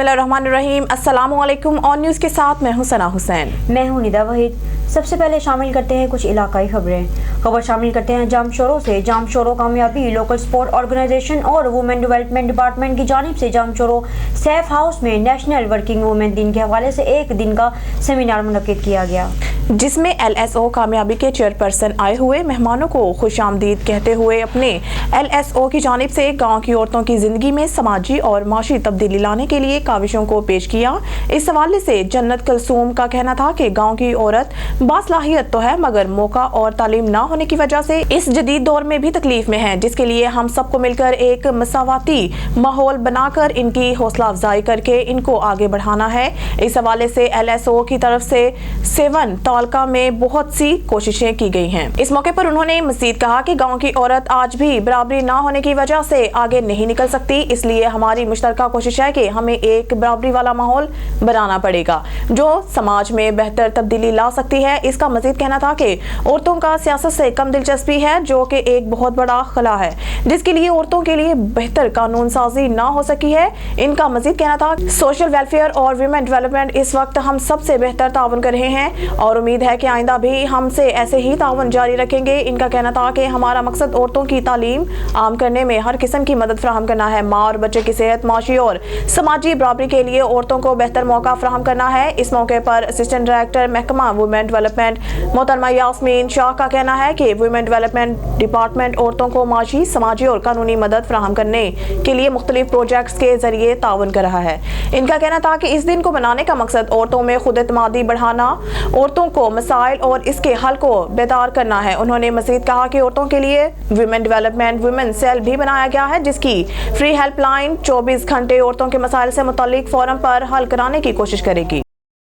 बिस्मिल्लाहिर्रहमानिर्रहीम। अस्सलामुअलैकुम। On news के साथ मैं हूं सना हुसैन। मैं हूं निदा वहीद। सबसे पहले शामिल करते हैं कुछ इलाकाई खबरें। खबर शामिल करते हैं जाम शोरों से। जाम शोरों कामयाबी लोकल स्पोर्ट ऑर्गेनाइजेशन और वुमेन डेवलपमेंट डिपार्टमेंट की जानिब से जाम शोरों सेफ हाउस में नेशनल वर्किंग वुमेन दिन के हवाले से एक दिन का सेमिनार मुनक्किद किया गया, जिसमें LSO कामयाबी के चेयरपर्सन आए हुए मेहमानों को खुशामदीद कहते हुए अपने LSO की जानिब से गांव की औरतों की जिंदगी में समाजी और माशी तब्दीली लाने के लिए काविशों को पेश किया। इस हवाले से जन्नत कलसूम का कहना था कि गांव की औरत बासलाहियत तो है मगर मौका और तालीम ना होने की वजह से इस जदीद दौर में भी तकलीफ में है, जिसके लिए हम सबको मिलकर एक मसावाती माहौल बनाकर इनकी हौसला अफजाई करके इनको आगे बढ़ाना है। इस हवाले से LSO की तरफ से 7 तालका में बहुत सी कोशिशें की गई हैं। इस मौके पर उन्होंने मजीद कहा कि गांव की औरत आज भी बराबरी ना होने की वजह से आगे नहीं निकल सकती, इसलिए हमारी मुश्तरका कोशिश है कि हमें एक बराबरी वाला माहौल बनाना पड़ेगा जो समाज में बेहतर तब्दीली ला सकती है। इसका मजीद कहना था कि औरतों का सियासत से कम दिलचस्पी है, जो कि एक बहुत बड़ा खला है जिसके लिए औरतों के लिए बेहतर कानून साजी ना हो सकी है। इनका मजीद कहना था सोशल वेलफेयर और वुमेन डेवलपमेंट इस वक्त हम सबसे बेहतर ताउन कर रहे हैं और उम्मीद है कि आइंदा भी हमसे ऐसे ही ताउन जारी रखेंगे। इनका कहना था कि हमारा मकसद औरतों की तालीम आम करने में हर किस्म की मदद फराहम करना है। माँ और बच्चे की सेहत, माशी और समाजी बराबरी के लिए औरतों को बेहतर मौका फराहम करना है। इस मौके पर असिस्टेंट डायरेक्टर महकमा वुमेन डेवलपमेंट मोहतरमा यास्मीन शाह का कहना है कि वुमेन डेवलपमेंट डिपार्टमेंट औरतों को माशी, समाजी और कानूनी मदद फराहम करने के लिए मुख्तलिफ प्रोजेक्ट्स के जरिए ताउन कर रहा है। इनका कहना था कि इस दिन को मनाने का मकसद औरतों में खुद एतमादी बढ़ाना, औरतों को मसाइल और इसके हल को बेदार करना है। उन्होंने मजीद कहा कि औरतों के लिए वुमेन डेवलपमेंट वुमेन सेल भी बनाया गया है, जिसकी फ्री हेल्पलाइन 24 घंटे औरतों के मसाइल से मुतालिक फोरम पर हल कराने की कोशिश करेगी।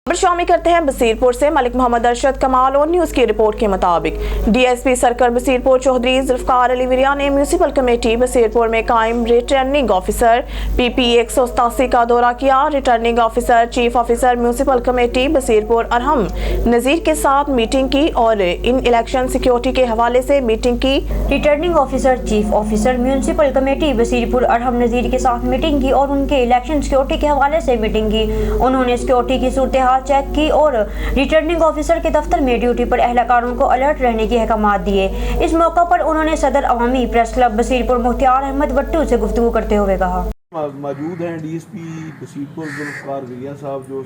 शामिल करते हैं बसीरपुर से। मलिक मोहम्मद अरशद कमाल और न्यूज़ की रिपोर्ट के मुताबिक DSP सर्कल बसीरपुर चौधरी जुल्फकार अली विरिया ने म्यूनिसिपल कमेटी बसीरपुर में कायम रिटर्निंग ऑफिसर PP 187 का दौरा किया। Returning officer chief officer municipal committee Basirpur Arham Nazir के साथ मीटिंग की और इन इलेक्शन सिक्योरिटी के हवाले से मीटिंग की। Returning officer chief officer municipal committee Basirpur Arham Nazir के साथ मीटिंग की और उनके इलेक्शन सिक्योरिटी के हवाले से मीटिंग की। उन्होंने सिक्योरिटी की सूरत चेक की और रिटर्निंग ऑफिसर के दफ्तर में ड्यूटी पर अहलकारों को अलर्ट रहने के अहकाम दिए। इस मौका पर उन्होंने सदर अवामी प्रेस क्लब बसीरपुर मुख्तियार अहमद भट्टू से गुफ्तगू करते हुए कहा। मौजूद हैं DSP बसीरपुर जुल्फकार विरिया साहब जो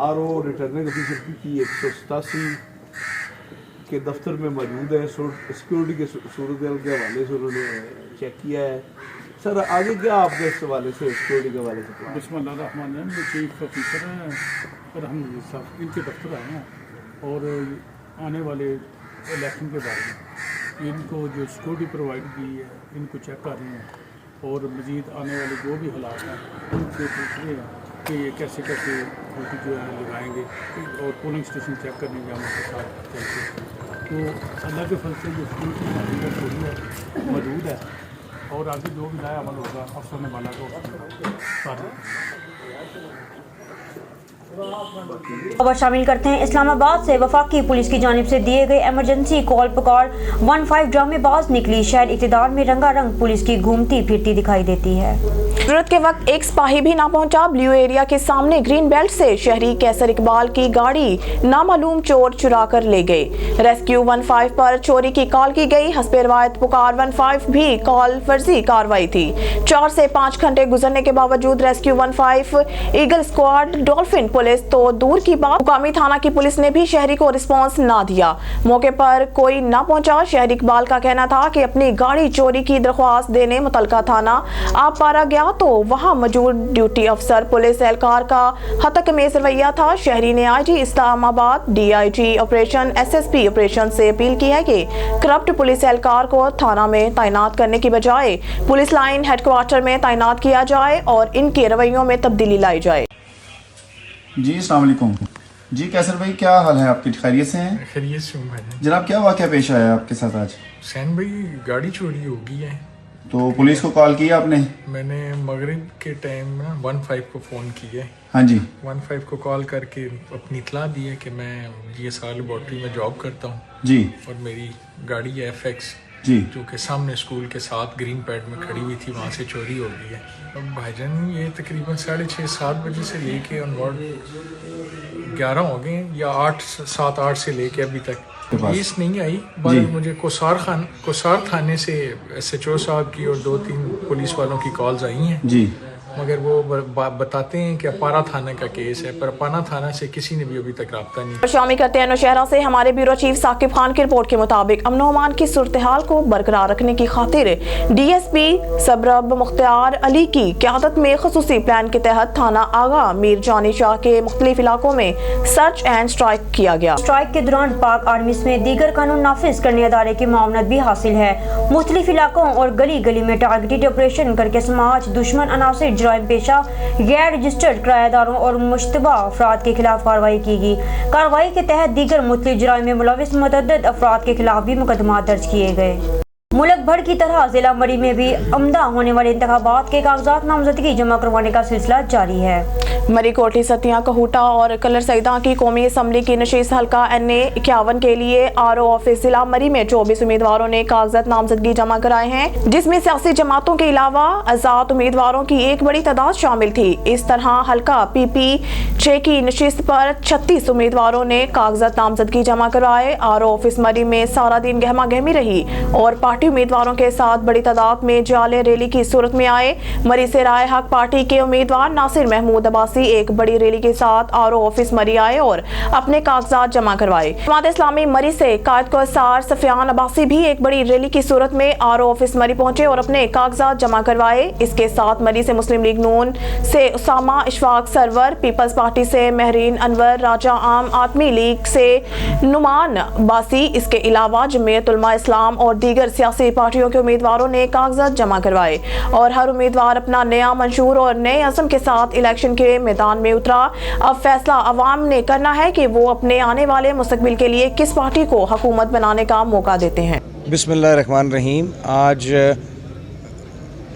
RO रिटर्निंग ऑफिसर PP 187 के दफ्तर में मौजूद है। सिक्योरिटी के सूरत के हवाले से उन्होंने चेक किया है। सर आगे क्या आपके इस हवाले से सिक्योरिटी के हवाले से? बिस्मिल्लाहिर्रहमानिर्रहीम। चीफ ऑफिसर हैं अरहम साहब, इनके दफ्तर आए हैं और आने वाले इलेक्शन के बारे में इनको जो सिक्योरिटी प्रोवाइड की है इनको चेक कर रहे हैं और मज़ीद आने वाले जो भी हालात हैं उनसे पूछ रहे हैं कि ये कैसे कैसे ड्यूटी जो है लगाएंगे और पोलिंग स्टेशन चेक करने के हमारे साथ चलते। तो अल्लाह के फल से जो सिक्योरिटी मौजूद है और आगे जो भी नया अमल होगा अफसर ने माना को खबर शामिल करते हैं इस्लामाबाद से। वफाकी पुलिस की जानिब से दिए गए इमरजेंसी कॉल पुकार 15 ड्रामेबाज निकली। शहर इक़्तिदार में रंगारंग पुलिस की घूमती फिरती दिखाई देती है। जरूरत के वक्त एक सिपाही भी ना पहुंचा। ब्लू एरिया के सामने ग्रीन बेल्ट से शहरी कैसर इकबाल की गाड़ी नामालूम चोर चुरा कर ले गए। रेस्क्यू 15 पर चोरी की कॉल की गई। हस्बे रवायत पुकार 15 भी कॉल फर्जी कार्रवाई थी। 4 से 5 घंटे गुजरने के बावजूद rescue 15 eagle squad dolphin police तो दूर की बात मुकामी थाना की पुलिस ने भी शहरी को रिस्पांस ना दिया। मौके पर कोई ना पहुंचा। शहरी इकबाल का कहना था कि अपनी गाड़ी चोरी की दरख्वास्त देने मुतलका थाना आप पारा गया तो वहां मौजूद ड्यूटी अफसर पुलिस एहलकार का हतकमेज रवैया था। शहरी ने IG Islamabad DIG operation SSP operation से अपील की है कि करप्ट पुलिस एहलकार को थाना में तैनात करने की बजाय पुलिस लाइन हेडक्वार्टर में तैनात किया जाए और इनके रवैयों में तब्दीली लाई जाए। जी अस्सलाम वालेकुम। जी कैसर भाई क्या हाल है आपकी? खैरियत से हैं? खैरियत से हूँ भाई। जनाब क्या वाक़या पेश आया आपके साथ आज? हुसैन भाई गाड़ी चोरी हो गई है। तो पुलिस को कॉल किया आपने? मैंने मगरिब के टाइम ना 15 को फ़ोन किया। हाँ जी। 15 को कॉल करके अपनी इतला दी है कि मैं GSR लेबॉर्ट्री में जॉब करता हूँ जी और मेरी गाड़ी है FX जी। जो कि सामने स्कूल के साथ ग्रीन पैड में खड़ी हुई थी, वहाँ से चोरी हो गई है। अब भाईजान ये तकरीबन 6:30-7 बजे से लेके ऑनवर्ड 11 हो गए हैं, या 7-8 से लेके अभी तक पुलिस नहीं आई। बल्कि मुझे कोसार थाने से SHO साहब की और 2-3 पुलिस वालों की कॉल्स आई हैं जी, मगर वो बताते हैं कि अपारा थाना का केस है, पर अपारा थाना से किसी ने भी अभी तक रब्ता नहीं। शामिल करते हैं नौशहरा से हमारे ब्यूरो चीफ साकिब खान की रिपोर्ट के मुताबिक अमन अमान की सूरत हाल को बरकरार रखने की खातिर DSP सबरब मुख्तार अली की क़यादत में खसूसी प्लान के तहत थाना आगा मीर जानी शाह के मुख्तलिफ इलाकों में सर्च एंड स्ट्राइक किया गया। स्ट्राइक के दौरान पाक आर्मी में दीगर कानून नाफिज करने अदारे की मामलत भी हासिल है। मुख्तलिफ इलाकों और गली गली में टारगेटेड ऑपरेशन करके समाज दुश्मन अनासिर जराइम पेशा गैर रजिस्टर्ड किराएदारों और मुश्तबा अफराद के खिलाफ कार्रवाई की गई। कार्रवाई के तहत दीगर मुख्तलिफ जराइम में मुलविस मुतअद्दिद अफराद के खिलाफ भी मुकदमा दर्ज किए गए। मुल्क भर की तरह जिला मरी में भी अमदा होने वाले इंतखाबात के कागजात नामजदगी जमा करवाने का सिलसिला जारी है। मरी कोटली सतिया कहूटा और कलर सईदा की कौमी असम्बली की नशीस हल्का NA 51 के लिए RO ऑफिस जिला मरी में 24 उम्मीदवारों ने कागजात नामजदगी जमा कराए हैं, जिसमें सियासी जमातों के अलावा आजाद उम्मीदवारों की एक बड़ी तादाद शामिल थी। इस तरह हल्का PP 6 की नशीस पर 36 उम्मीदवारों ने कागजात नामजदगी जमा करवाए। RO ऑफिस मरी में सारा दिन गहमा गहमी रही और पार्टी उम्मीदवारों के साथ बड़ी तादाद में जाले रैली की सूरत में आए। मरी से राय हक पार्टी के उम्मीदवार नासिर महमूद अब्बासी एक बड़ी रैली के साथ RO ऑफिस मरी आए और अपने कागजात जमा करवाए। जमात इस्लामी मरी से कायद को सार सफियान अब्बासी भी एक बड़ी रैली की सूरत में RO ऑफिस मरी पहुंचे और अपने कागजात जमा करवाए। इसके साथ मरी से मुस्लिम लीग नून से उसामा इशफाक सरवर, पीपल्स पार्टी से महरीन अनवर राजा, आम आदमी लीग से नुमान अब्बासी, इसके अलावा जमीयत उलमा इस्लाम और दीगर सियासी पार्टियों के उम्मीदवारों ने कागजात जमा करवाए और हर उम्मीदवार अपना नया मंशूर और नए अज़म के साथ इलेक्शन के मैदान में उतरा। अब फैसला अवाम ने करना है कि वो अपने आने वाले मुस्तकबिल के लिए किस पार्टी को हुकूमत बनाने का मौका देते हैं। बिस्मिल्लाहिर्रहमानिर्रहीम। आज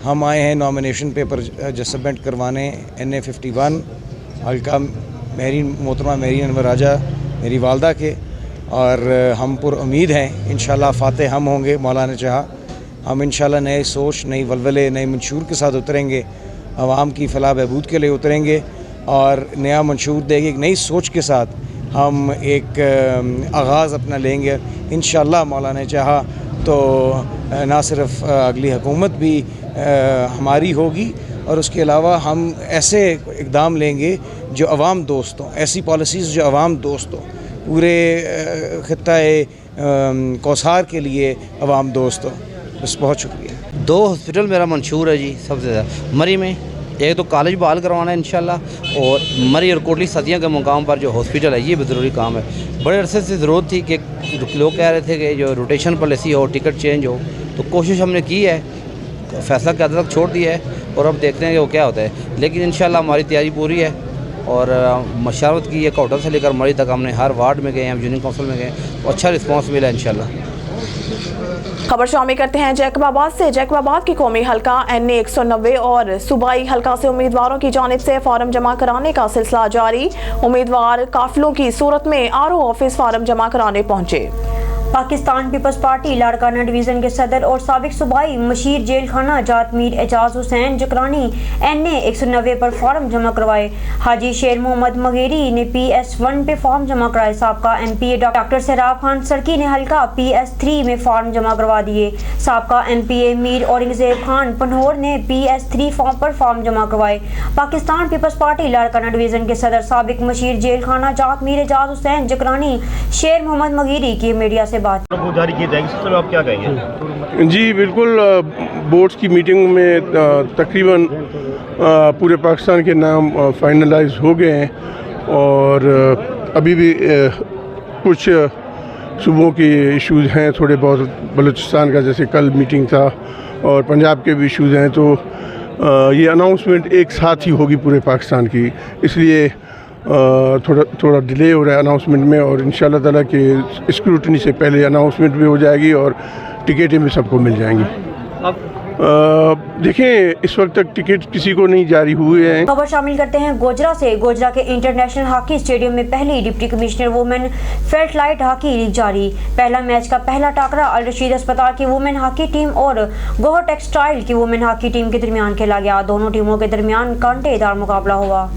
हम आए हैं नॉमिनेशन पेपर सबमिट करवाने NA 51 हल्का मोहतरमा महरीन अनवर राजा मेरी वालदा के, और हम पुर उम्मीद हैं इंशाल्लाह फातेह हम होंगे मौला ने चाहा। हम इंशाल्लाह नए सोच, नई वलवले, नए मंशूर के साथ उतरेंगे, आवाम की फलाह बहबूद के लिए उतरेंगे और नया मंशूर देंगे। एक नई सोच के साथ हम एक आगाज़ अपना लेंगे इंशाल्लाह मौला ने चाहा। तो ना सिर्फ अगली हुकूमत भी हमारी होगी और उसके अलावा हम ऐसे इक़दाम लेंगे जो अवाम दोस्त हों, ऐसी पॉलिसीज़ जो अवाम दोस्त हों, पूरे खित्ता-ए कौसार के लिए अवाम दोस्त हो। बस बहुत शुक्रिया। 2 हॉस्पिटल मेरा मंशूर है जी। सबसे ज़्यादा मरी में एक तो कॉलेज बहाल करवाना है इंशाल्लाह, और मरी और कोटली सतिया के मुकाम पर जो हॉस्पिटल है ये भी ज़रूरी काम है। बड़े अरसे से ज़रूरत थी कि लोग कह रहे थे कि जो रोटेशन पॉलिसी हो, टिकट चेंज हो, तो कोशिश हमने की है, फैसला क़यादत तक छोड़ दिया है और अब देखते हैं कि वो क्या होता है। लेकिन इंशाल्लाह हमारी तैयारी पूरी है और मशावरत की है। कोटा से लेकर मरी तक हमने हर वार्ड में गए, हम यूनियन काउंसिल में गए, तो अच्छा रिस्पांस मिला इंशाल्लाह। खबर शामिल करते हैं जैकबाबाद से। जैकबाबाद की कौमी हल्का NA 190 और सूबाई हल्का से उम्मीदवारों की जानिब से फार्म जमा कराने का सिलसिला जारी। उम्मीदवार काफिलों की सूरत में RO ऑफिस फार्म जमा कराने पहुंचे। पाकिस्तान पीपल्स पार्टी लाड़काना डिवीज़न के सदर और साबिक सूबाई मशीर जेल खाना जात मीर एजाज हुसैन जकरानी NA 190 पर फॉर्म जमा करवाए। हाजी शेर मोहम्मद मगेरी ने PS 1 पे फॉर्म जमा कराए। साबका MPA डॉक्टर सराब खान सरकी ने हल्का PS 3 में फॉर्म जमा करवा दिए। साबका MPA मीर औरंगजेब खान पनहोर ने PS 3 फॉर्म पर फॉर्म जमा करवाए। पाकिस्तान पीपल्स पार्टी लाड़काना डिवीज़न के सदर साबिक मशीर जेल खाना जात मीर एजाज हुसैन जकरानी शेर मोहम्मद मगेरी की मीडिया से जारी की जाएगी, सिलसिले में आप क्या कहेंगे? जी बिल्कुल, बोर्ड्स की मीटिंग में तकरीबन पूरे पाकिस्तान के नाम फाइनलाइज हो गए हैं और अभी भी कुछ सूबों के इश्यूज़ हैं, थोड़े बहुत बलूचिस्तान का जैसे कल मीटिंग था और पंजाब के भी इश्यूज़ हैं। तो ये अनाउंसमेंट एक साथ ही होगी पूरे पाकिस्तान की, इसलिए थोड़ा डिले हो रहा है अनाउंसमेंट में और इंशाल्लाह ताला के स्क्रूटनी से पहले अनाउंसमेंट भी हो जाएगी और टिकटें भी सबको मिल जाएंगी। अब देखें इस वक्त तक टिकट किसी को नहीं जारी हुए हैं। खबर शामिल करते हैं गोजरा से। गोजरा के इंटरनेशनल हॉकी स्टेडियम में पहली deputy commissioner women felt light hockey league जारी। पहला मैच का पहला टाकरा अल रशीद अस्पताल की वुमेन हॉकी टीम और गोह टेक्सटाइल की वुमेन हॉकी टीम के दरमियान खेला गया। दोनों टीमों के दरमियान कांटेदार मुकाबला हुआ,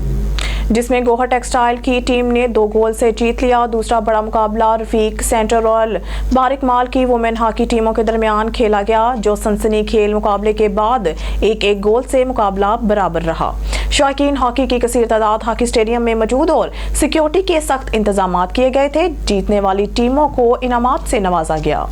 जिसमें गोहा टेक्सटाइल की टीम ने 2 गोल से जीत लिया। दूसरा बड़ा मुकाबला रफीक सेंटर और बारिक माल की वुमेन हॉकी टीमों के दरमियान खेला गया, जो सनसनी खेल मुकाबले के बाद 1-1 गोल से मुकाबला बराबर रहा। शौकीन हॉकी की कसीर तादाद हॉकी स्टेडियम में मौजूद और सिक्योरिटी के सख्त इंतजाम किए गए थे। जीतने वाली टीमों को इनामात से नवाजा गया।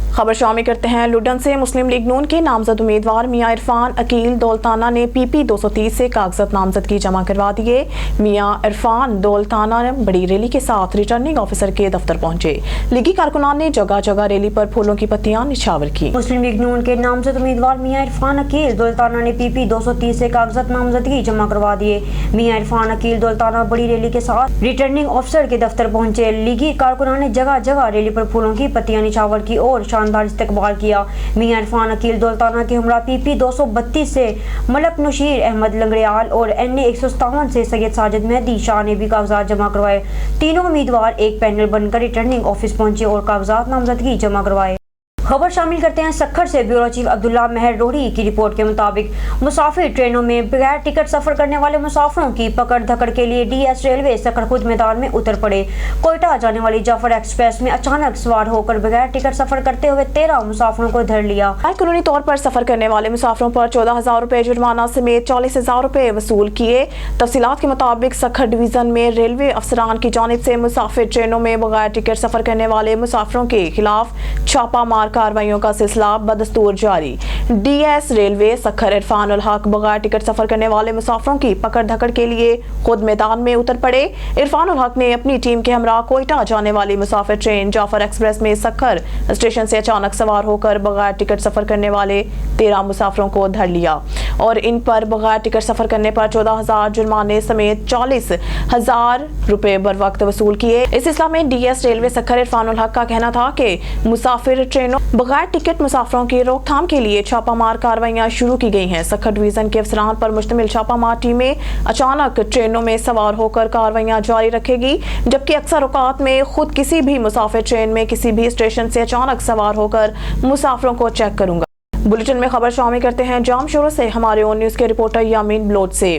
खबर शामिल करते हैं लुडन से। मुस्लिम लीग नून के नामजद उम्मीदवार मियां इरफान अकील दौलताना ने PP 230 से कागजात नामजदगी जमा करवा दिए। मियां इरफान दौलताना ने बड़ी रैली के साथ रिटर्निंग ऑफिसर के दफ्तर पहुंचे। लीगी कारकुनान ने जगह जगह रैली पर फूलों की पत्तियां निछावर की। मुस्लिम लीग नून के नामजद उम्मीदवार मियां इरफान अकील दौलताना ने PP 230 से कागजात नामजदगी जमा करवा दिए। मियां इरफान अकील दौलताना बड़ी रैली के साथ रिटर्निंग ऑफिसर के दफ्तर पहुंचे। लीगी कारकुनान ने जगह जगह रैली पर फूलों की पत्तियां निछावर की और शानदार इस्तकबाल किया। मियां इरफान अकील दौलताना के हमरा PP 232 से मलक नशीर अहमद लंगड़ियाल और NA 157 से सैयद साजिद मेहदी शाह ने भी कागजात जमा करवाए। तीनों उम्मीदवार एक पैनल बनकर रिटर्निंग ऑफिस पहुंचे और कागजात नामजदगी जमा करवाए। खबर शामिल करते हैं सक्खर से। ब्यूरो चीफ अब्दुल्ला मेहर रोड़ी की रिपोर्ट के मुताबिक मुसाफिर ट्रेनों में बगैर टिकट सफर करने वाले मुसाफिरों की पकड़ धकड़ के लिए DS रेलवे सक्खर खुद मैदान में उतर पड़े। कोयटा जाने वाली जाफर एक्सप्रेस में अचानक सवार होकर बगैर टिकट सफर करते हुए 13 मुसाफिरों को धर लिया। कानूनी तौर पर सफर करने वाले मुसाफिरों पर 14,000 रुपए जुर्माना समेत 40,000 रुपए वसूल किए। तफसीलात के मुताबिक सक्खर डिवीजन में रेलवे अफसरान की जानिब से मुसाफिर ट्रेनों में बगैर टिकट सफर करने वाले मुसाफिरों के खिलाफ छापा मार कार्रवाइयों का सिलसिला बदस्तूर जारी। DS रेलवे सक्खर इरफान उल हक बगैर टिकट सफर करने वाले मुसाफिरों की पकड़ धकड़ के लिए खुद मैदान में उतर पड़े। इरफान उल हक ने अपनी टीम के हमरा कोयटा जाने वाली मुसाफिर ट्रेन जाफर एक्सप्रेस में सक्खर स्टेशन से अचानक सवार होकर बगैर टिकट सफर करने वाले 13 मुसाफिरों को धर लिया और इन पर बगैर टिकट सफर करने पर 14,000 जुर्माने समेत 40,000 रुपए बर वक्त वसूल किए। इस सिलसिला में DS रेलवे सक्खर इरफान उल हक का कहना था कि मुसाफिर ट्रेनों बगैर टिकट मुसाफिरों की रोकथाम के लिए छापामार कार्रवाइयां शुरू की गई हैं। सक्खर डिवीजन के अफसरान पर मुश्तमिल छापामार टीमें अचानक ट्रेनों में सवार होकर कार्रवाइयां जारी रखेगी, जबकि अक्सर औकात में खुद किसी भी मुसाफिर ट्रेन में किसी भी स्टेशन से अचानक सवार होकर मुसाफिरों को चेक करूंगा। बुलेटिन में खबर शामिल करते हैं जामशोरों से। हमारे ओन न्यूज के रिपोर्टर यामीन ब्लोड से।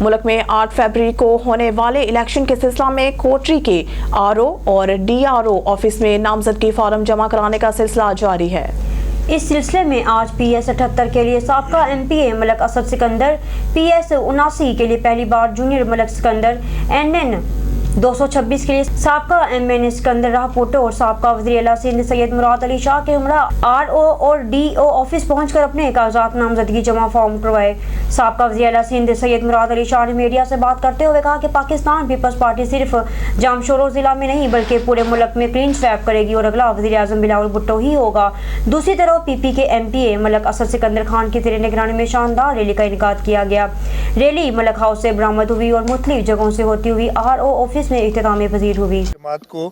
मुल्क में 8 फरवरी को होने वाले इलेक्शन के सिलसिला में कोटरी के RO और DRO ऑफिस में नामजदगी फॉर्म जमा कराने का सिलसिला जारी है। इस सिलसिले में आज PS 78 के लिए साबका MPA मलक असद सिकंदर, PS 79 के लिए पहली बार जूनियर मलक सिकंदर, NN 226 के लिए साबका MN सिकंदर राहपुर और साबका वज़ीर आला सिंध सैयद मुराद अली शाह के हमरा RO और DO ऑफिस पहुंचकर अपने कागजात नामजदगी जमा फॉर्म करवाए। साबका वज़ीर आला सिंध सैयद मुराद अली शाह ने मीडिया से बात करते हुए कहा कि पाकिस्तान पीपल्स पार्टी सिर्फ जामशोरो जिला में नहीं बल्कि पूरे मुल्क में क्लीन स्वैप करेगी और अगला वज़ीर आज़म बिलावल भुट्टो ही होगा। दूसरी तरफ PP के MPA मलक असद सिकंदर खान की ज़ेर निगरानी में शानदार रैली का इनेकाद किया गया। रैली मलक हाउस से बरामद हुई और मुख्तलिफ जगहों से होती हुई RO ऑफिस में इख्तिताम पजीर हुई। जमात को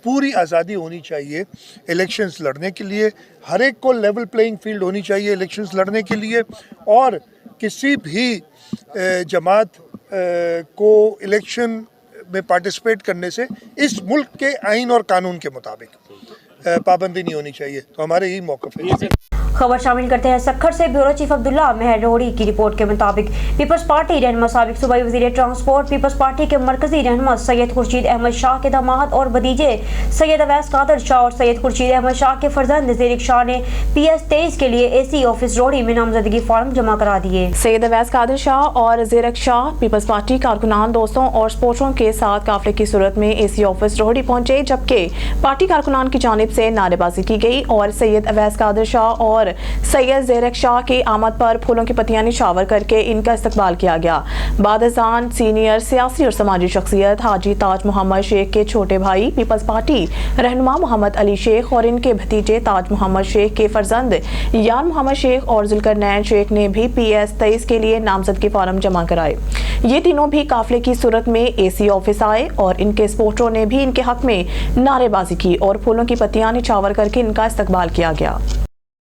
पूरी आज़ादी होनी चाहिए इलेक्शंस लड़ने के लिए, हर एक को लेवल प्लेइंग फील्ड होनी चाहिए इलेक्शंस लड़ने के लिए, और किसी भी जमात को इलेक्शन में पार्टिसिपेट करने से इस मुल्क के आइन और कानून के मुताबिक पाबंदी नहीं होनी चाहिए। तो हमारे यही मौक़िफ़ है। खबर शामिल करते हैं सक्खर से। ब्यूरो चीफ अब्दुल्ला मेहर रोड़ी की रिपोर्ट के मुताबिक पीपल्स पार्टी रहनुमा साबिक सूबाई वज़ीर ट्रांसपोर्ट पीपल्स पार्टी के मरकजी रहनुमा सैयद खुर्शीद अहमद शाह के दामाद और भतीजे सैयद अवैस कादर शाह और सैयद खुर्शीद अहमद शाह के फर्जंद ज़ेरिक शाह ने PS 23 के लिए AC ऑफिस रोड़ी में नामजदगी फॉर्म जमा करा दिए। सैयद अवैस कादर शाह और ज़ेरिक शाह पीपल्स पार्टी कारकुनान दोस्तों और स्पोर्टरों के साथ काफिले की सूरत में AC ऑफिस रोड़ी पहुंचे, जबकि पार्टी कारकुनान की जानिब से नारेबाजी की गई और सैयद अवैस कादर शाह और सैयद ज़ेरिक शाह की आमद पर फूलों की पत्तियां निछावर करके इनका इस्तकबाल किया गया। बादजान सीनियर सियासी और समाजी शख्सियत हाजी ताज मोहम्मद शेख के छोटे भाई पीपल्स पार्टी रहनुमा मोहम्मद अली शेख और इनके भतीजे ताज मोहम्मद शेख के फर्जंद यार मोहम्मद शेख और जुल्करनैन शेख ने भी PS 23 के लिए नामजदगी फॉर्म जमा कराए। ये तीनों भी काफिले की सूरत में AC ऑफिस आए और इनके सपोर्टरों ने भी इनके हक में नारेबाजी की और फूलों की पत्तियां निछावर करके इनका इस्तकबाल किया गया।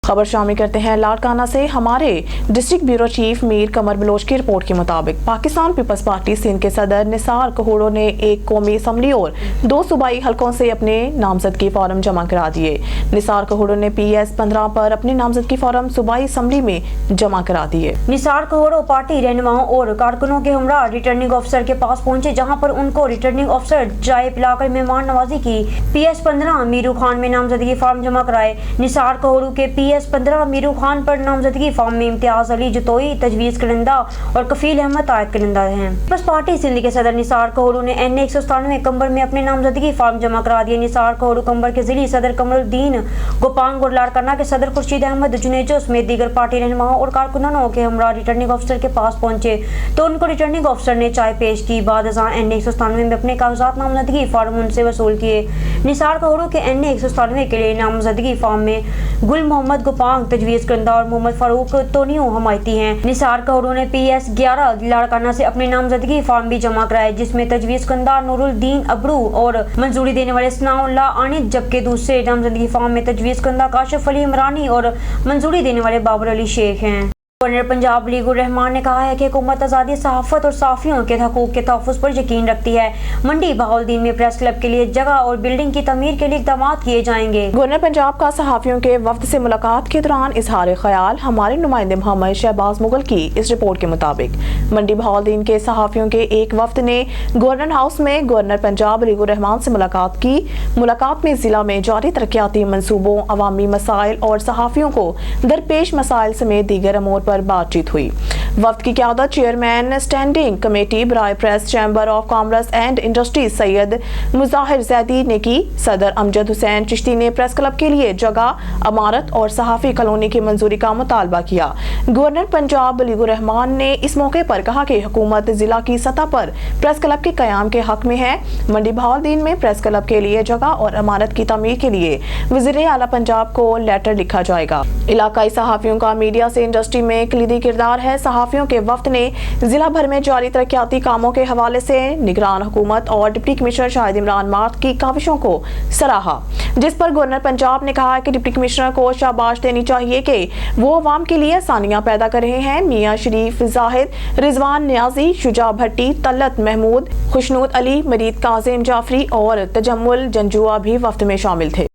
खबर शामिल करते हैं लाड़काना से। हमारे डिस्ट्रिक्ट ब्यूरो चीफ मीर कमर बलोच की रिपोर्ट के मुताबिक पाकिस्तान पीपल्स पार्टी सिंध के सदर निसार कहोड़ो ने एक कौमी असम्बली और 2 सूबाई हलकों से अपने नामजदगी फॉर्म जमा करा दिए। निसार कहोड़ो ने PS 15 पर अपने नामजदगी फॉर्म सूबाई असम्बली में जमा करा दिए। निसार कहोड़ो पार्टी रहनुमाओं और कारकुनों के हमरा रिटर्निंग ऑफिसर के पास पहुंचे, जहां पर उनको रिटर्निंग ऑफिसर चाय पिलाकर मेहमान नवाजी की। PS 15 मीरू खान में नामजदगी फॉर्म जमा कराए। निसार कहोड़ो के PS 15 मीरू खान पर नामजदगी फॉर्म में इम्तियाज अली जतोई तजवीज़ करंदा और कफील अहमद आयद करंदा हैं। बस पार्टी सिंध के सदर निसार कहोड़ो ने NA 197 कंबर में अपने नामजदगी फॉर्म जमा करा दिए। निसार कहोड़ो कंबर के जिली सदर कमरुद्दीन गोपांग और लाड़काना के सदर खुर्शीद अहमद जुनेजो समेत दीगर पार्टी रहनुमाओं और कारकुनानों के हमरा रिटर्निंग ऑफिसर के पास पहुंचे तो उनको रिटर्निंग ऑफिसर ने चाय पेश की। बाद NA 197 में अपने कागजात नामजदगी फॉर्म उनसे वसूल किए। निसार कहोड़ो के NA 197 के लिए नामजदगी फॉर्म में गुल मोहम्मद गोपांग तजवीज़ करंदा और मोहम्मद फारूक तोनियो हमायती हैं। निसार कहोड़ो ने PS 11 लाड़काना से अपने नामजदगी फॉर्म भी जमा कराए, जिसमें तजवीज़ करंदा नूरुद्दीन अबरू और मंजूरी देने वाले सनाउल्लाह आनिद, जबकि दूसरे नामजदगी फॉर्म में तजवीज़ करंदा काशिफ अली इमरानी और मंजूरी देने वाले बाबर अली शेख हैं। गवर्नर पंजाब वलीगुर रहमान ने कहा है कि हुकूमत आज़ादी सहाफ़त और सहाफ़ियों के हकूक़ के तहफ़्फ़ुज़ पर यकीन रखती है। मंडी बहाउद्दीन में प्रेस क्लब के लिए जगह और बिल्डिंग की तमीर के लिए इक़दाम किए जाएंगे। गवर्नर पंजाब का सहाफ़ियों के वफ़द से मुलाकात के दौरान इजहार ख्याल। हमारे नुमाइंदे मोहम्मद शहबाज मुगल की इस रिपोर्ट के मुताबिक मंडी बहाउद्दीन के सहाफ़ियों के एक वफ़द ने गवर्नर हाउस में गवर्नर पंजाब वलीगुर रहमान से मुलाकात की। मुलाकात में ज़िला में जारी तरक्याती मनसूबों, अवामी मसाइल और सहाफ़ियों को दरपेश मसाइल समेत दीगर अमूर पर बातचीत हुई। वफ्द की क़यादत चेयरमैन स्टैंडिंग कमेटी बराए press chamber of commerce and industries Syed Mujahir Zaidi ने की। सदर अमजद हुसैन चिश्ती ने प्रेस क्लब के लिए जगह, अमारत और सहाफ़ी कॉलोनी की मंजूरी का मुतालबा किया। गवर्नर पंजाब वलीगुर रहमान ने इस मौके पर कहा कि हुकूमत जिला की सतह पर प्रेस क्लब के क़याम के हक में है। मंडी बहाउद्दीन में प्रेस क्लब के लिए जगह और अमारत की तमीर के लिए वज़ीर आला पंजाब को लेटर लिखा जाएगा। इलाकाई सहाफ़ियों का मीडिया से इंडस्ट्री में कलीदी किरदार है। सहाफ़ियों के वफ़द ने जिला भर में जारी तरक्याती कामों के हवाले से निगरान हुकूमत और deputy commissioner Shahid Imran mart की काविशों को सराहा, जिस पर गवर्नर पंजाब ने कहा कि डिप्टी कमिश्नर को शाबाश देनी चाहिए कि वो अवाम के लिए आसानियां पैदा कर रहे हैं। मियाँ शरीफ जाहिद, रिजवान न्याजी, शुजा भट्टी, तलत महमूद, खुशनूद अली, मरीद काजिम जाफरी और तजम्मुल जंजुआ भी वफ़द में शामिल थे।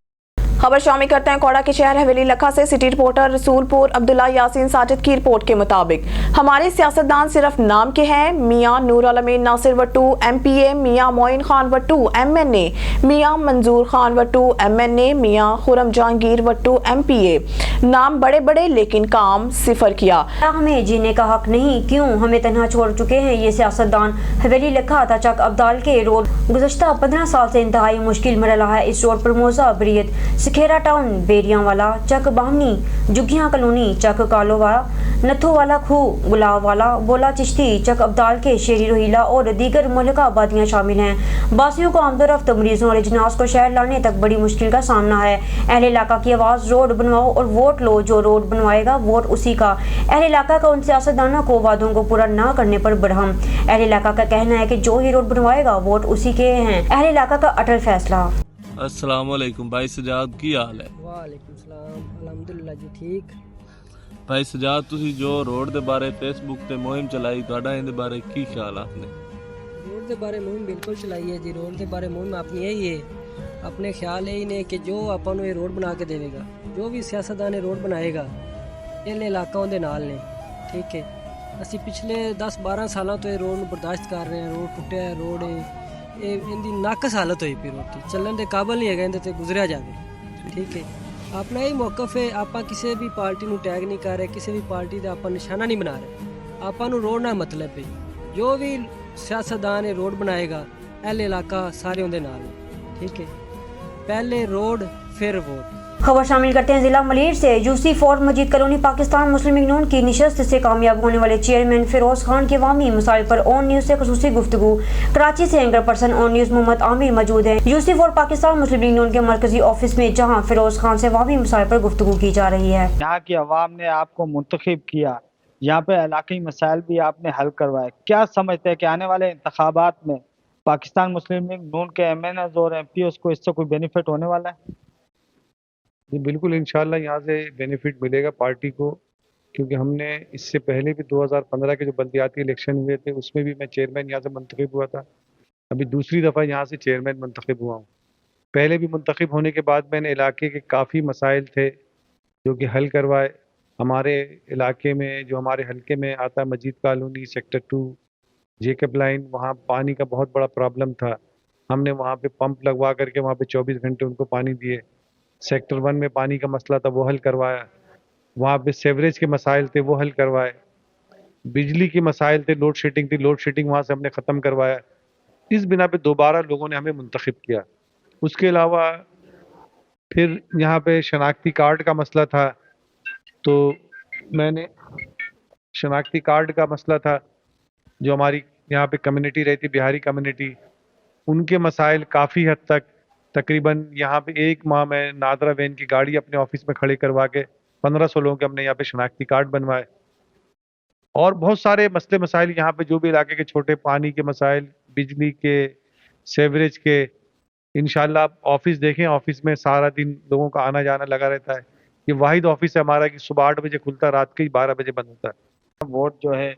खबर शामिल करते हैं कोड़ा के शहर हवेली लखा से। सिटी रिपोर्टर रसूलपुर अब्दुल्ला यासीन साजिद की रिपोर्ट के मुताबिक हमारे सियासतदान सिर्फ नाम के हैं। मियाँ नूर अलमीन नासिर वट्टू MPA, मियाँ मोइन खान वट्टू MNA, मियाँ मंजूर खान वट्टू MNA, मियाँ खुरम जहांगीर वट्टू MPA। नाम बड़े बड़े लेकिन काम सिफर किया। हमें जीने का हक नहीं, क्यों हमें तन्हा छोड़ चुके हैं ये सियासतदान। हवेली लखा तचक अब्दाल के रोड गुज़श्ता 15 साल से इंतहाई मुश्किल में रहा है। इस रोड पर मोजा बरीत, सिखेरा टाउन, बेरियांवाला, चक बाहनी, जुगियां कॉलोनी, चक कालोवाला, नथोवाला खू, गुलाब वाला, बोला चिश्ती, चक अब्दाल के शेरी रोहिला और दीगर मुल्का आबादियाँ शामिल हैं। बासियों को आमदोरफ्त मरीजों और इजनास को शहर लाने तक बड़ी मुश्किल का सामना है। अहले इलाका की आवाज़, रोड बनवाओ और वोट लो, जो रोड बनवाएगा वोट उसी का। अहले इलाका का उन सियासतदानों को वादों को पूरा ना करने पर बरहम। अहले इलाका का कहना है कि जो ये रोड बनवाएगा वोट उसी के हैं। अहले इलाका का अटल फैसला। अस्सलाम वालेकुम भाई सजाद, की हाल है? वालेकुम सलाम, अलहमदुलिल्लाह जी ठीक। भाई सजाद, तुसी जो रोड दे बारे फेसबुक ते मुहिम चलाई, तुहाडा इहदे बारे की ख्याल आपने? रोड दे बारे मुहिम बिल्कुल चलाई है जी। रोड दे बारे मुहिम अपनी यही है, अपने ख्याल यही ने कि जो ਆਪਾਂ ਨੂੰ ਇਹ रोड बना के देगा, जो भी सियासतदान ने रोड बनाएगा ਇਹਨੇ ਇਲਾਕਾ ਉਹਦੇ ਨਾਲ ਨੇ। ठीक है, ਅਸੀਂ ਪਿਛਲੇ 10-12 ਸਾਲਾਂ ਤੋਂ ਇਹ ਰੋਡ ਨੂੰ ਬਰਦਾਸ਼ਤ ਕਰ ਰਹੇ ਹਾਂ। ਰੋਡ ਟੁੱਟਿਆ ਹੈ, ਰੋਡ ਇਹਦੀ ਨਾਕਸ ਹਾਲਤ ਹੋਈ ਪਈ, ਰੋਡ ਦੀ ਚੱਲਣ ਦੇ ਕਾਬਲ ਨਹੀਂ ਹੈਗਾ, ਇਹਦੇ ਤੇ ਗੁਜ਼ਰਿਆ ਜਾਵੇ। ਠੀਕ ਹੈ, ਆਪਣਾ ਇਹ ਮੌਕਫ ਹੈ, ਆਪਾਂ ਕਿਸੇ ਵੀ ਪਾਰਟੀ ਨੂੰ ਟੈਗ ਨਹੀਂ ਕਰ ਰਹੇ, ਕਿਸੇ ਵੀ ਪਾਰਟੀ ਦਾ ਆਪਾਂ ਨਿਸ਼ਾਨਾ ਨਹੀਂ ਬਣਾ ਰਹੇ। ਆਪਾਂ ਨੂੰ ਰੋਡ ਨਾਲ ਮਤਲਬ ਹੈ, ਜੋ ਵੀ ਸਿਆਸਤਦਾਨ ਇਹ ਰੋਡ ਬਣਾਏਗਾ ਅਹਿਲੇ ਇਲਾਕਾ ਸਾਰੇ ਉਹਦੇ ਨਾਲ। ठीक है, पहले रोड फिर वोट। खबर शामिल करते हैं जिला मलीर से। यूसी फोर्ट मजीद कॉलोनी पाकिस्तान मुस्लिम लीग नून की निशस्त से कामयाब होने वाले चेयरमैन फिरोज खान के अवामी मसाइल पर ऑन न्यूज़ से खसूसी गुफ्तगू। कराची से anchor person on news Mohammad Amir मौजूद हैं यूसी फोर्ट पाकिस्तान मुस्लिम लीग नून के मरकजी ऑफिस में, जहां फिरोज खान से अवामी मसाइल पर गुफ्तगू की जा रही है। यहाँ की अवाम ने आपको मुंतखब किया, यहाँ पे इलाक़ाई मसाइल भी आपने हल करवाए। क्या समझते हैं कि आने वाले इंतखाबात में पाकिस्तान मुस्लिम लीग नून के MNAs और MPs को इससे कोई बेनिफिट होने वाला है? جی بالکل انشاءاللہ یہاں سے بینیفٹ ملے گا پارٹی کو، کیونکہ ہم نے اس سے پہلے بھی 2015 کے جو بلدیاتی الیکشن ہوئے تھے اس میں بھی میں چیئرمین یہاں سے منتخب ہوا تھا. ابھی دوسری دفعہ یہاں سے چیئرمین منتخب ہوا ہوں. پہلے بھی منتخب ہونے کے بعد میں نے علاقے کے کافی مسائل تھے جو کہ حل کروائے. ہمارے علاقے میں جو ہمارے حلقے میں آتا ہے مجید کالونی سیکٹر 2 جیکب لائن، وہاں پانی کا بہت بڑا پرابلم تھا. ہم نے وہاں پہ پمپ لگوا کر کے وہاں پہ 24 گھنٹے ان کو پانی دیے. سیکٹر 1 میں پانی کا مسئلہ تھا وہ حل کروایا. وہاں پہ سیوریج کے مسائل تھے وہ حل کروائے. بجلی کے مسائل تھے، لوڈ شیڈنگ تھی، لوڈ شیڈنگ وہاں سے ہم نے ختم کروایا. اس بنا پہ دوبارہ لوگوں نے ہمیں منتخب کیا. اس کے علاوہ پھر یہاں پہ شناختی کارڈ کا مسئلہ تھا، تو میں نے شناختی کارڈ کا مسئلہ تھا جو ہماری یہاں پہ کمیونٹی رہتی بہاری کمیونٹی، ان کے مسائل کافی حد تک تقریباً یہاں پہ 1 ماہ میں نادرا وین کی گاڑی اپنے آفس میں کھڑے کروا کے 1500 لوگوں کے ہم نے یہاں پہ شناختی کارڈ بنوائے. اور بہت سارے مسئلے مسائل یہاں پہ جو بھی علاقے کے چھوٹے پانی کے مسائل، بجلی کے، سیوریج کے، انشاءاللہ آپ آفس دیکھیں، آفس میں سارا دن لوگوں کا آنا جانا لگا رہتا ہے. یہ واحد آفس ہے ہمارا کہ صبح 8 بجے کھلتا ہے، رات کے 12 بجے بند ہوتا ہے. ووٹ جو ہے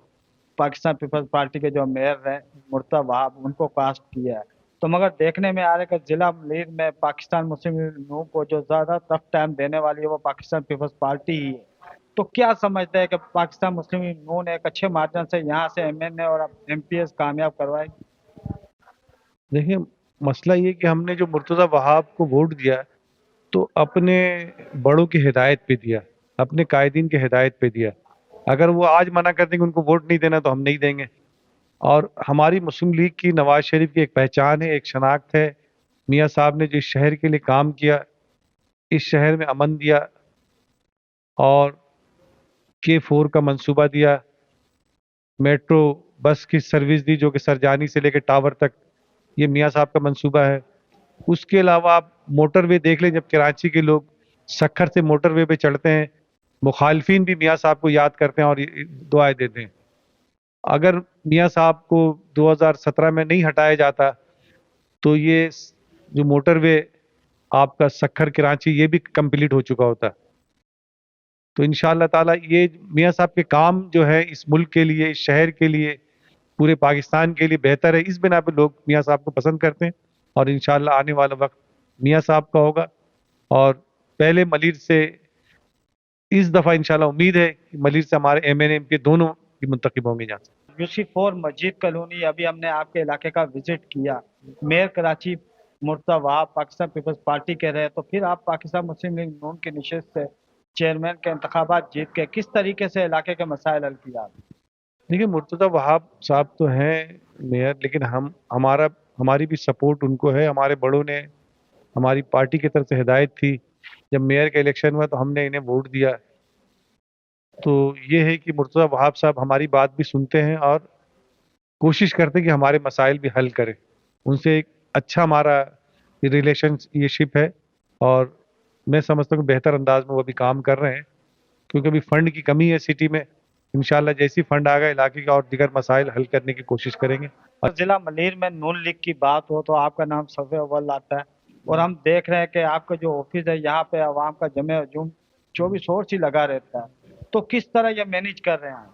پاکستان پیپلز پارٹی کے جو میئر ہیں مرتضی وہاب ان کو کاسٹ کیا ہے، تو مگر دیکھنے میں آ رہا ہے کہ ضلع ملیر میں پاکستان مسلم نون کو جو زیادہ ٹف ٹائم دینے والی ہے وہ پاکستان پیپلز پارٹی ہی ہے. تو کیا سمجھتے ہیں کہ پاکستان مسلم نون ایک اچھے مارجن سے یہاں سے MNA اور MPS کامیاب کروائے گی؟ دیکھیں مسئلہ یہ کہ ہم نے جو مرتضی وہاب کو ووٹ دیا تو اپنے بڑوں کی ہدایت پہ دیا، اپنے قائدین کی ہدایت پہ دیا. اگر وہ آج منع کر دیں کہ ان کو ووٹ نہیں دینا تو ہم نہیں دیں گے. اور ہماری مسلم لیگ کی نواز شریف کی ایک پہچان ہے، ایک شناخت ہے. میاں صاحب نے جو اس شہر کے لیے کام کیا، اس شہر میں امن دیا اور K4 کا منصوبہ دیا، میٹرو بس کی سروس دی جو کہ سرجانی سے لے کے ٹاور تک، یہ میاں صاحب کا منصوبہ ہے. اس کے علاوہ آپ موٹر وے دیکھ لیں، جب کراچی کے لوگ سکھر سے موٹر وے پہ چڑھتے ہیں مخالفین بھی میاں صاحب کو یاد کرتے ہیں اور دعائیں دیتے ہیں. اگر میاں صاحب کو 2017 میں نہیں ہٹایا جاتا تو یہ جو موٹر وے آپ کا سکھر کراچی یہ بھی کمپلیٹ ہو چکا ہوتا. تو انشاءاللہ تعالی یہ میاں صاحب کے کام جو ہے اس ملک کے لیے، اس شہر کے لیے، پورے پاکستان کے لیے بہتر ہے. اس بنا پہ لوگ میاں صاحب کو پسند کرتے ہیں اور انشاءاللہ آنے والا وقت میاں صاحب کا ہوگا. اور پہلے ملیر سے اس دفعہ انشاءاللہ امید ہے کہ ملیر سے ہمارے MNA کے دونوں بھی منتخب ہوں گے یہاں سے. UC4 مجید کالونی ابھی ہم نے آپ کے علاقے کا وزٹ کیا. میئر کراچی مرتضی وہاب پاکستان پیپلز پارٹی کے رہے، تو پھر آپ پاکستان مسلم لیگ نون کی نشست سے چیئرمین کے انتخابات جیت کے کس طریقے سے علاقے کے مسائل حل کیا؟ دیکھیے مرتضی وہاب صاحب تو ہیں میئر، لیکن ہماری بھی سپورٹ ان کو ہے. ہمارے بڑوں نے ہماری پارٹی کی طرف سے ہدایت تھی، جب میئر کا الیکشن ہوا تو ہم نے انہیں ووٹ دیا. تو یہ ہے کہ مرتضی وہاب صاحب ہماری بات بھی سنتے ہیں اور کوشش کرتے ہیں کہ ہمارے مسائل بھی حل کریں. ان سے ایک اچھا ہمارا ریلیشن یہ شپ ہے اور میں سمجھتا ہوں کہ بہتر انداز میں وہ بھی کام کر رہے ہیں، کیونکہ ابھی فنڈ کی کمی ہے سٹی میں. انشاءاللہ جیسی فنڈ آ گا علاقے کے اور دیگر مسائل حل کرنے کی کوشش کریں گے. ضلع ملیر میں نون لیگ کی بات ہو تو آپ کا نام صف اول آتا ہے، اور ہم دیکھ رہے ہیں کہ آپ کا جو آفس ہے یہاں پہ عوام کا جمع ہجوم 24 اور ہی لگا رہتا ہے. تو کس طرح یہ مینیج کر رہے ہیں؟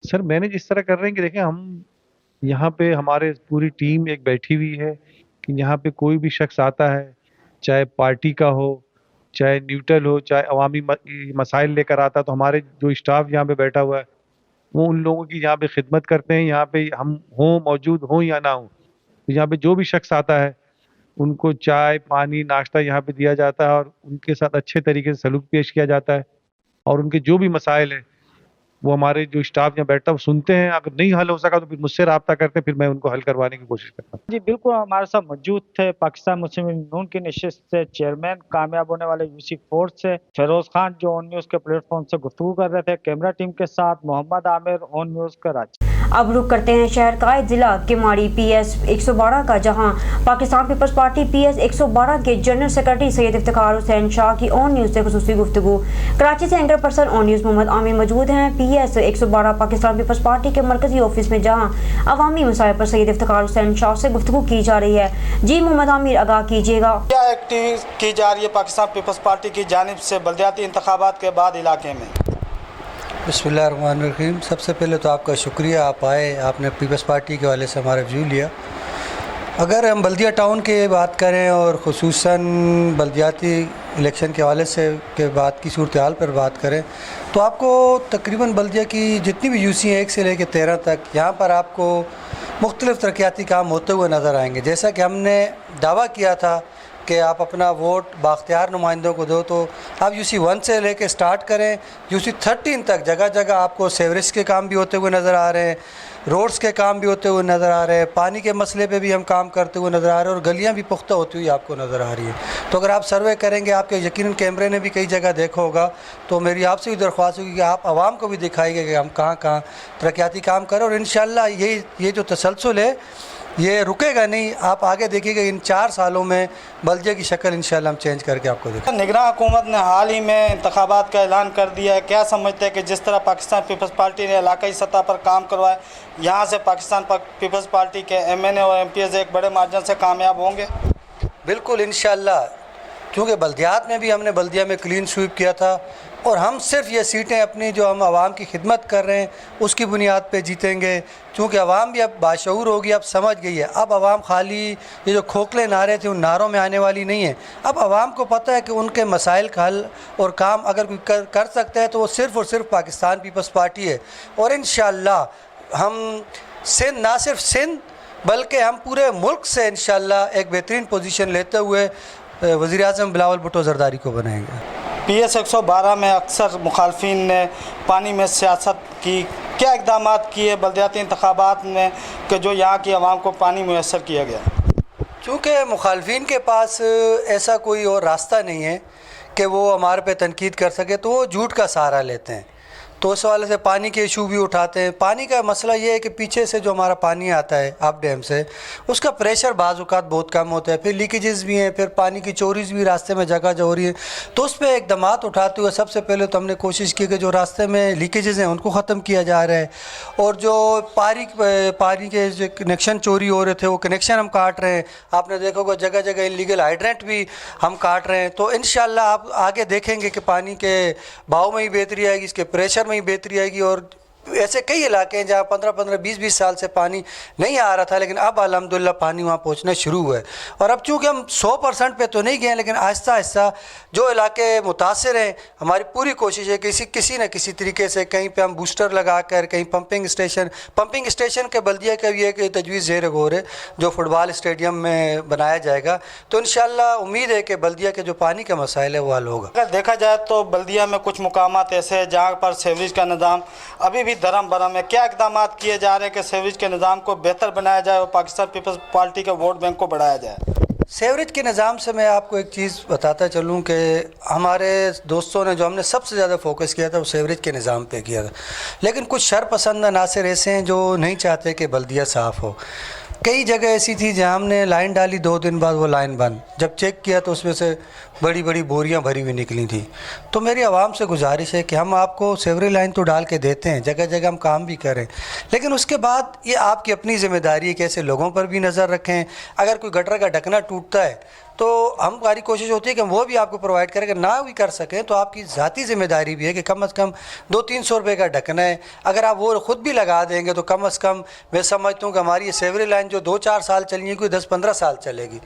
سر مینیج اس طرح کر رہے ہیں کہ دیکھیں ہم یہاں پہ ہمارے پوری ٹیم ایک بیٹھی ہوئی ہے کہ یہاں پہ کوئی بھی شخص آتا ہے، چاہے پارٹی کا ہو، چاہے نیوٹرل ہو، چاہے عوامی مسائل لے کر آتا، تو ہمارے جو اسٹاف یہاں پہ بیٹھا ہوا ہے وہ ان لوگوں کی یہاں پہ خدمت کرتے ہیں. یہاں پہ ہم موجود ہوں یا نہ ہوں، یہاں پہ جو بھی شخص آتا ہے ان کو چائے پانی ناشتہ یہاں پہ دیا جاتا ہے اور ان کے ساتھ اچھے طریقے سے سلوک پیش کیا جاتا ہے. اور ان کے جو بھی مسائل ہیں وہ ہمارے جو اسٹاف یہاں بیٹھتا ہے وہ سنتے ہیں. اگر نہیں حل ہو سکا تو پھر مجھ سے رابطہ کرتے ہیں، پھر میں ان کو حل کروانے کی کوشش کرتا ہوں. جی بالکل، ہمارے ساتھ موجود تھے پاکستان مسلم لیگ نون کی نشست سے چیئرمین کامیاب ہونے والے UC4 سے فیروز خان جو آن نیوز کے پلیٹ فارم سے گفتگو کر رہے تھے. کیمرہ ٹیم کے ساتھ محمد عامر، آن نیوز کراچی. अब रुख करते हैं शहर का जिला केमाड़ी PS 112 का, जहां पाकिस्तान पीपल्स पार्टी PS 112 के जनरल सेक्रेटरी सैयद इफ्तिखार हुसैन शाह की ऑन न्यूज़ से खुसूसी गुफ्तगू। कराची से anchor person on news Mohammad Amir मौजूद हैं PS 112 पाकिस्तान पीपल्स पार्टी के मरकजी ऑफिस में, जहां अवामी मसाइल पर सैयद इफ्तिखार हुसैन शाह से गुफ्तगू की जा रही है। जी मोहम्मद आमिर, आगाह कीजिएगा। क्या एक्टिविटी की जा रही है पाकिस्तान पीपल्स पार्टी की जानिब से बल्दियाती इंतखाबात के बाद इलाके में? बिस्मिल्लाहिर्रहमानिर्रहीम। सबसे पहले तो आपका शुक्रिया, आप आए, आपने पीपल्स पार्टी के वाले से हमारा व्यू लिया। अगर हम बल्दिया टाउन के बात करें और ख़ुसूसन बल्दियाती इलेक्शन के हवाले से के बाद की सूरत हाल पर बात करें तो आपको तकरीबन बल्दिया की जितनी भी यूसी हैं 1 से लेकर 13 तक, यहाँ पर आपको मुख्तलिफ़ तरक्याती काम होते हुए नज़र आएंगे। जैसा कि हमने दावा किया था कि आप अपना वोट बाख्तियार नुमाइंदों को दो, तो आप यूसी 1 से लेके स्टार्ट करें, यूसी 13 तक जगह जगह आपको सेवरेज के काम भी होते हुए नज़र आ रहे हैं, रोड्स के काम भी होते हुए नज़र आ रहे हैं, पानी के मसले पे भी हम काम करते हुए नज़र आ रहे हैं और गलियां भी पुख्ता होती हुई आपको नज़र आ रही है। तो अगर आप सर्वे करेंगे, आपके यकीनन कैमरे ने भी कई जगह देखा होगा, तो मेरी आपसे भी दरख्वास्त होगी कि आप आवाम को भी दिखाइए कि हम कहाँ कहाँ तरक्याती काम करें और इंशाअल्लाह ये जो तसलसल है ये रुकेगा नहीं। आप आगे देखिएगा इन 4 सालों में बल्दिया की शक्ल इंशाअल्लाह हम चेंज करके आपको देखेंगे। निगरान हुकूमत ने हाल ही में इंतखाबात का ऐलान कर दिया है, क्या समझते हैं कि जिस तरह पाकिस्तान पीपल्स पार्टी ने इलाकाई सतह पर काम करवाया, यहाँ से पाकिस्तान पीपल्स पार्टी के MNA और MPs एक बड़े मार्जिन से कामयाब होंगे? बिल्कुल इंशाअल्लाह, क्योंकि बल्दियात में भी हमने बल्दिया में क्लीन स्वीप किया था और हम सिर्फ ये सीटें अपनी जो हम आवाम की खिदमत कर रहे हैं उसकी बुनियाद पे जीतेंगे, क्योंकि आवाम भी अब बाशऊर होगी, अब समझ गई है। अब आवाम खाली ये जो खोखले नारे थे उन नारों में आने वाली नहीं है। अब आवाम को पता है कि उनके मसाइल का हल और काम अगर कोई कर सकता है तो वो सिर्फ़ और सिर्फ पाकिस्तान पीपल्स पार्टी है। और इंशाअल्लाह हम सिंध, ना सिर्फ सिंध बल्कि हम पूरे मुल्क से इंशाअल्लाह एक बेहतरीन पोजीशन लेते हुए वज़ीर-ए-आज़म बिलावल भुट्टो ज़रदारी को बनाएंगे। PS 112 में अक्सर मुखालफिन ने पानी में सियासत की, क्या इकदाम किए बल्दियाती इंतखाबात में कि जो यहाँ की आवाम को पानी मुयस्सर किया गया? चूँकि मुखालफिन के पास ऐसा कोई और रास्ता नहीं है कि वो हमारे पे तनकीद कर सके, तो वो झूठ का सहारा लेते हैं। तो उस वाले से पानी के इशू भी उठाते हैं। पानी का मसला ये है कि पीछे से जो हमारा पानी आता है अप डैम से, उसका प्रेशर बाज़ औक़ात बहुत कम होता है, फिर लीकेजेस भी हैं, फिर पानी की चोरीज भी रास्ते में जगह जो हो रही है। तो उस पर इक़दामात उठाते हुए सबसे पहले तो हमने कोशिश की कि जो रास्ते में लीकेजेस हैं उनको ख़त्म किया जा रहा है और जो पानी के जो कनेक्शन चोरी हो रहे थे वो कनेक्शन हम काट रहे हैं। आपने देखा होगा जगह जगह इलीगल हाइड्रेंट भी हम काट रहे हैं। तो इंशाअल्लाह आप आगे देखेंगे कि पानी के भाव में ही बेहतरी आएगी, इसके प्रेशर में ही बेहतरी आएगी। और ऐसे कई इलाके हैं जहाँ 15-15, 20-20 साल से पानी नहीं आ रहा था, लेकिन अब अल्हम्दुलिल्लाह पानी वहाँ पहुँचना शुरू हुआ है। और अब चूँकि हम 100% पे तो नहीं गए, लेकिन आहिस्ता आहिस्ता जो इलाके मुतासिर हैं, हमारी पूरी कोशिश है कि किसी न किसी तरीके से कहीं पे हम बूस्टर लगा कर, कहीं पंपिंग स्टेशन के बल्दिया का भी एक तजवीज़ ज़ेर गौर है जो फुटबॉल स्टेडियम में बनाया जाएगा। तो इंशाअल्लाह उम्मीद है कि बल्दिया के जो पानी का मसाइल है वो हल होगा। अगर देखा जाए तो बल्दिया में कुछ मुकामात ऐसे हैं जहाँ पर सीवरेज का निज़ाम अभी भी धर्म भरम है, क्या इक़दाम किए जा रहे हैं कि सीवरेज के निज़ाम को बेहतर बनाया जाए और पाकिस्तान पीपल्स पार्टी के वोट बैंक को बढ़ाया जाए? सीवरेज के निज़ाम से मैं आपको एक चीज़ बताता चलूँ कि हमारे दोस्तों ने जो हमने सबसे ज़्यादा फोकस किया था वो सीवरेज के निज़ाम पे किया था, लेकिन कुछ शरपसंद नासिर ऐसे हैं जो नहीं चाहते कि बल्दिया साफ़ हो। कई जगह ऐसी थी जहाँ हमने लाइन डाली, 2 दिन बाद वो लाइन बंद, जब चेक किया तो उसमें से बड़ी बड़ी बोरियां भरी हुई निकली थी। तो मेरी आवाम से गुजारिश है कि हम आपको सीवरेज लाइन तो डाल के देते हैं, जगह जगह हम काम भी करें, लेकिन उसके बाद ये आपकी अपनी ज़िम्मेदारी है कि ऐसे लोगों पर भी नज़र रखें। अगर कोई गटर का ढकना टूटता है तो हमारी कोशिश होती है कि हम वो भी आपको प्रोवाइड करें। अगर ना भी कर सकें तो आपकी ज़ाती ज़िम्मेदारी भी है कि कम से कम 200-300 रुपये का ढकना है, अगर आप वो ख़ुद भी लगा देंगे तो कम से कम मैं समझता हूँ कि हमारी ये सीवरेज लाइन जो 2-4 साल चलनी है कोई 10-15 साल चलेगी।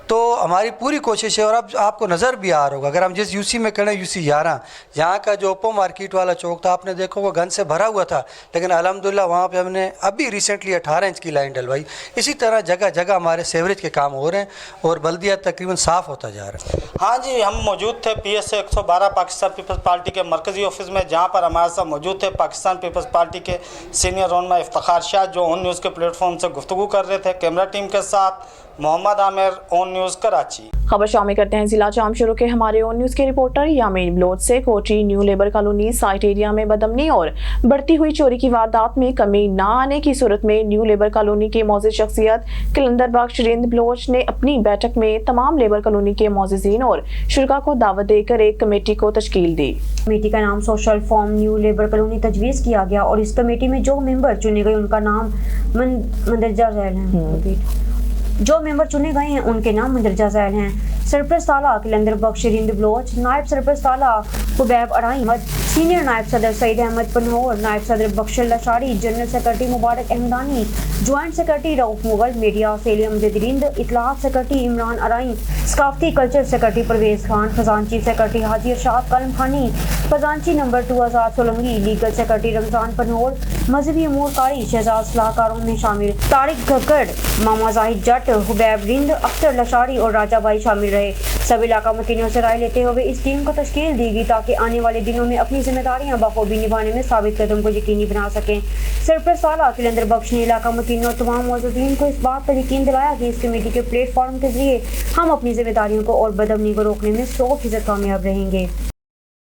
तो हमारी पूरी कोशिश है। और अब आपको नज़र भी आ रहा होगा, अगर हम जिस यूसी में खड़े यूसी 11, यहाँ का जो ओपो मार्केट वाला चौक था आपने देखा होगा गन से भरा हुआ था, लेकिन अल्हम्दुलिल्लाह वहाँ पे हमने अभी रिसेंटली 18 इंच की लाइन डलवाई। इसी तरह जगह जगह हमारे सीवरेज के काम हो रहे हैं और बल्दिया तकरीबन साफ़ होता जा रहा है। हाँ जी, हम मौजूद थे PS 112 पाकिस्तान पीपल्स पार्टी के मरकज़ी ऑफिस में, जहाँ पर हमारे साथ मौजूद थे पाकिस्तान पीपल्स पार्टी के सीनियर रहनुमा इफ्तिखार शाह जो ऑन न्यूज़ के प्लेटफॉर्म से गुफ्तगू कर रहे थे। कैमरा टीम के साथ मोहम्मद आमिर, ऑन न्यूज़ कराची। खबर शामिल करते हैं जिला जाम शुरू के हमारे ऑन न्यूज़ के रिपोर्टर यामीन बलोच से। Kochi new labour colony site area में बदअमनी और बढ़ती हुई चोरी की वारदात में कमी न आने की सूरत में न्यू लेबर कॉलोनी के मौजूद शख्सियत कलंदर बख्श रिंद बलोच ने अपनी बैठक में तमाम लेबर कॉलोनी के मौजूदीन और शुरा को दावत देकर एक कमेटी को तश्कील दी। कमेटी का नाम social form new labour colony तजवीज़ किया गया और इस कमेटी में जो मेंबर चुने गए उनका नाम मंदरजा झैल है। जो मेंबर चुने गए हैं उनके नाम मंदरजा झैल हैं। सरपरस्त आला कलंदर बख्श रिंद बलोच, नायब सरपरस्त आला हुबैब अराई, सीनियर नायब सदर सईद अहमद पनहोर, नायब सदर Bakhshal Lashari, general secretary Mubarak Ahmadani, joint secretary Rauf Mughal, media सेली अमजद रिंद, इतलात सेक्रेटरी इमरान अराई, सकाफती कल्चर सेक्रेटरी परवेज खान, खजानची सेक्रेटरी हाजी अरशाद कलम खानी, खजानची number 2 Azad Solangi, legal secretary Ramzan Panhor, मजहबी अमूर कारी शहजाद सलाहकारों में शामिल तारिक घक्कड़, मामा जाहिद जट, हुबैब रिंद, अख्तर लशारी और राजा भाई शामिल रहे। सब इलाका मुकीनों से राय लेते हुए इस टीम को तश्कील दी गई ताकि आने वाले दिनों में अपनी जिम्मेदारियां बखूबी निभाने में साबित कदम को यकीनी बना सकें। सरपरस्त आला कलंदर बख्श ने इलाका मुकीनों और तमाम मौजूदीन को इस बात पर यकीन दिलाया कि इस कमेटी के प्लेटफॉर्म के जरिए हम अपनी जिम्मेदारियों को और बदअमनी को रोकने में 100% कामयाब रहेंगे।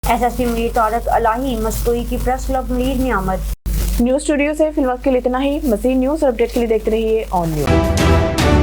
SSP मुनीर तारक अलाही मस्तोई की प्रेस क्लब मुनीर में आमद। न्यूज़ स्टूडियो से फिलहाल के लिए इतना ही। मज़ीद न्यूज़ और अपडेट के लिए देखते रहिए ऑन न्यूज़।